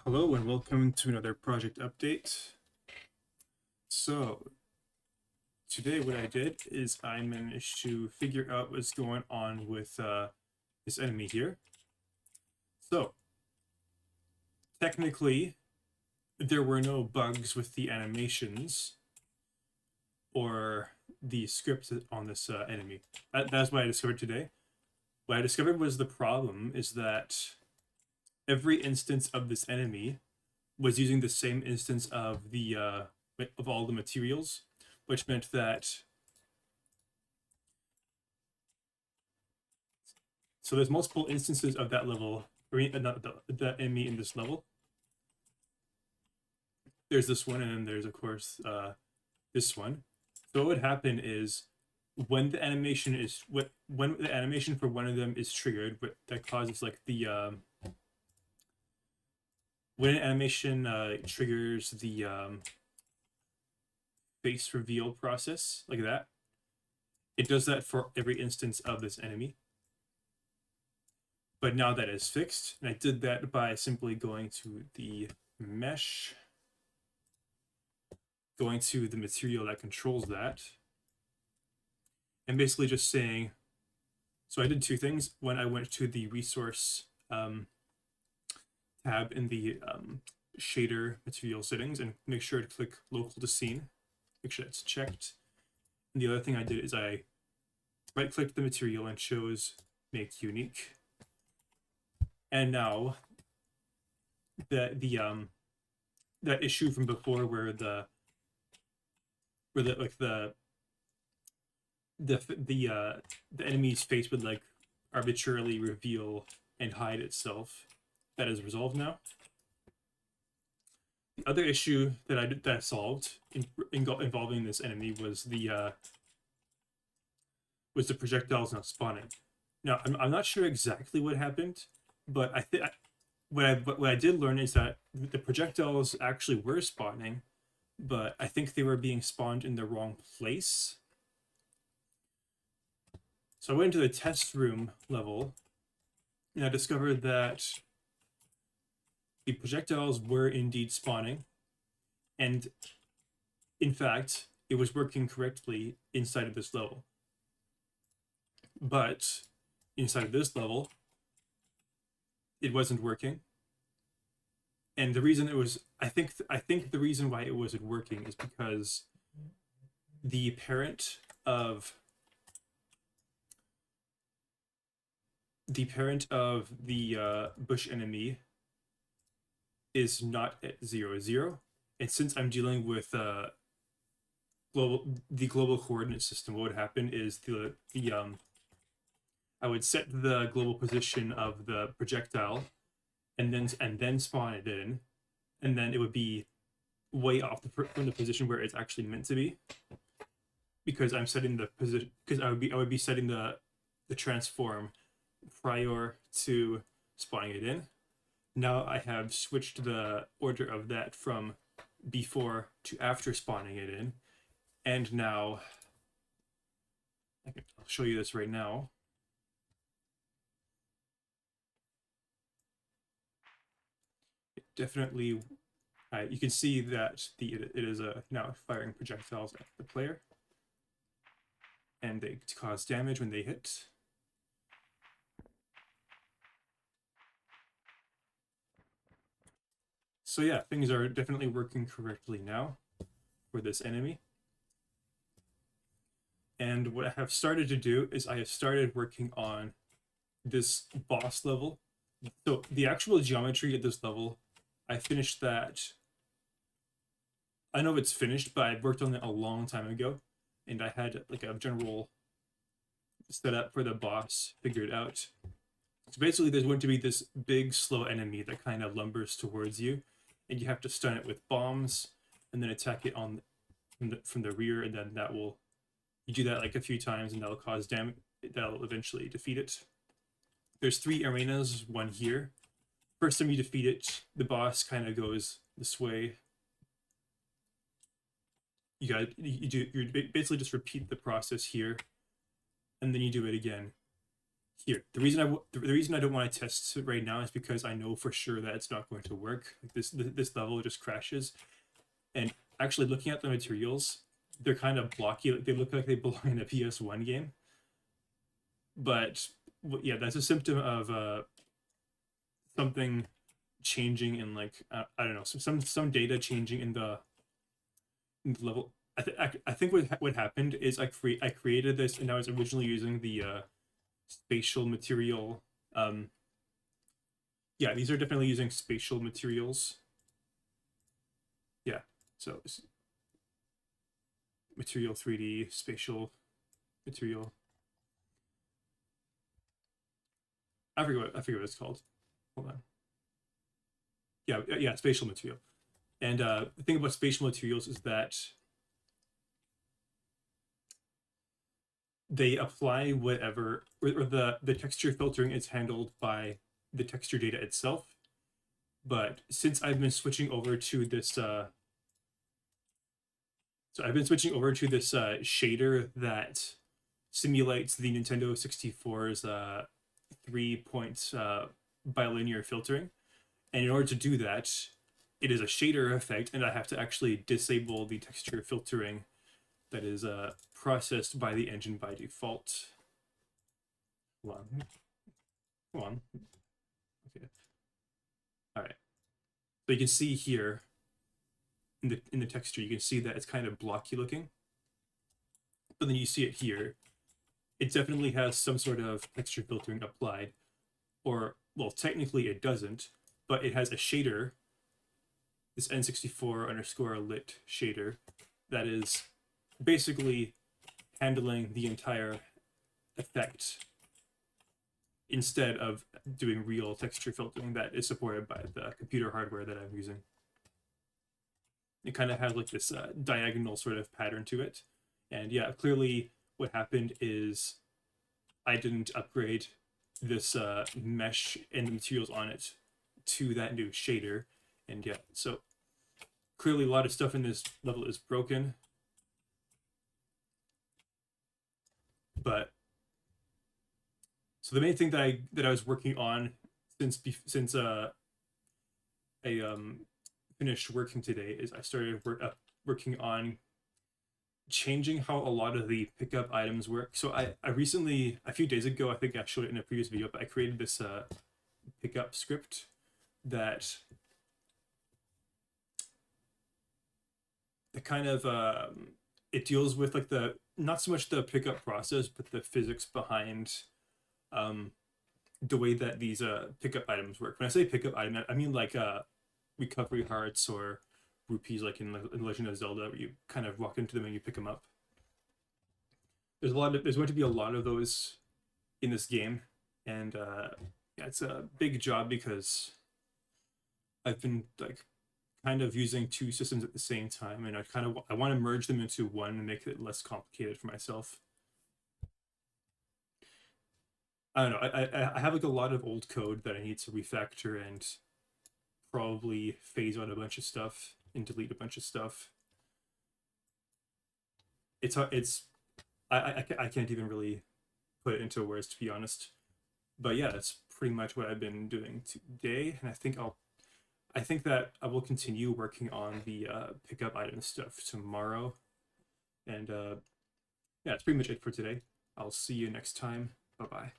Hello and welcome to another project update. So today what I did is I managed to figure out what's going on with this enemy here. So technically there were no bugs with the animations or the script on this enemy. That's what I discovered today. What I discovered was the problem is that every instance of this enemy was using the same instance of the of all the materials, which meant that so there's multiple instances of that level, or not the enemy in this level. There's this one, and then there's of course this one. So what would happen is when the animation is when the animation for one of them is triggered, that causes like the when an animation triggers the face reveal process like that, it does that for every instance of this enemy. But now that is fixed, and I did that by simply going to the mesh, going to the material that controls that, and basically just saying, so I did two things. When I went to the resource tab in the shader material settings and make sure to click local to scene, make sure it's checked. And the other thing I did is I right-clicked the material and chose make unique. And now that that issue from before where the enemy's face would like arbitrarily reveal and hide itself, that is resolved now. The other issue that I solved involving this enemy was the projectiles not spawning. Now I'm not sure exactly what happened, but I think what I did learn is that the projectiles actually were spawning, but I think they were being spawned in the wrong place. So I went into the test room level, and I discovered that the projectiles were indeed spawning, and in fact, it was working correctly inside of this level. But inside of this level, it wasn't working. And the reason it was, I think the reason why it wasn't working is because the parent of the bush enemy is not at 0, and since I'm dealing with the global coordinate system, what would happen is I would set the global position of the projectile and then spawn it in, and then it would be way off from the position where it's actually meant to be, because I'm setting the position, because I would be setting the transform prior to spawning it in. Now I have switched the order of that from before to after spawning it in, and now I'll show you this right now. It definitely, you can see that it is now firing projectiles at the player, and they cause damage when they hit. So yeah, things are definitely working correctly now for this enemy. And what I have started to do is I have started working on this boss level. So the actual geometry at this level, I finished that. I know it's finished, but I worked on it a long time ago, and I had like a general setup for the boss figured out. So basically there's going to be this big slow enemy that kind of lumbers towards you, and you have to stun it with bombs and then attack it from the rear, and then you do that like a few times and that'll cause damage. That'll eventually defeat it. There's 3 arenas, one here. First time you defeat it, the boss kind of goes this way. You basically just repeat the process here, and then you do it again here, the reason I don't want to test it right now is because I know for sure that it's not going to work. Like this level just crashes. And actually, looking at the materials, they're kind of blocky. Like they look like they belong in a PS1 game. But yeah, that's a symptom of something changing in like I don't know, some data changing in the level. I think what happened is I created this and I was originally using the spatial material. Um, yeah, these are definitely using spatial materials. Yeah, so material 3D spatial material. I forget what it's called. Hold on. Yeah, spatial material. And the thing about spatial materials is that they apply whatever, or the texture filtering is handled by the texture data itself. But since I've been switching over to this, shader that simulates the Nintendo 64's 3 point bilinear filtering, and in order to do that, it is a shader effect, and I have to actually disable the texture filtering that is processed by the engine by default. Hold on. Hold on. Okay. All right. So you can see here in the texture, you can see that it's kind of blocky looking. But then you see it here. It definitely has some sort of texture filtering applied. Or, well, technically it doesn't, but it has a shader, this N64 underscore lit shader, that is basically handling the entire effect instead of doing real texture filtering that is supported by the computer hardware that I'm using. It kind of has like this diagonal sort of pattern to it. And yeah, clearly what happened is I didn't upgrade this mesh and the materials on it to that new shader. And yeah, so clearly a lot of stuff in this level is broken. But so the main thing that I was working on since I finished working today is I started working on changing how a lot of the pickup items work. So I recently, a few days ago, I think I showed it in a previous video, but I created this pickup script that kind of it deals with like the not so much the pickup process, but the physics behind um, the way that these pickup items work. When I say pickup item, I mean like recovery hearts or rupees, like in Legend of Zelda, where you kind of walk into them and you pick them up. There's going to be a lot of those in this game, and yeah, it's a big job because I've been like kind of using two systems at the same time, and I want to merge them into one and make it less complicated for myself. I don't know. I have like a lot of old code that I need to refactor and probably phase out a bunch of stuff and delete a bunch of stuff. It's I can't even really put it into words, to be honest. But yeah, that's pretty much what I've been doing today, and I think that I will continue working on the pickup item stuff tomorrow. And yeah, that's pretty much it for today. I'll see you next time. Bye bye.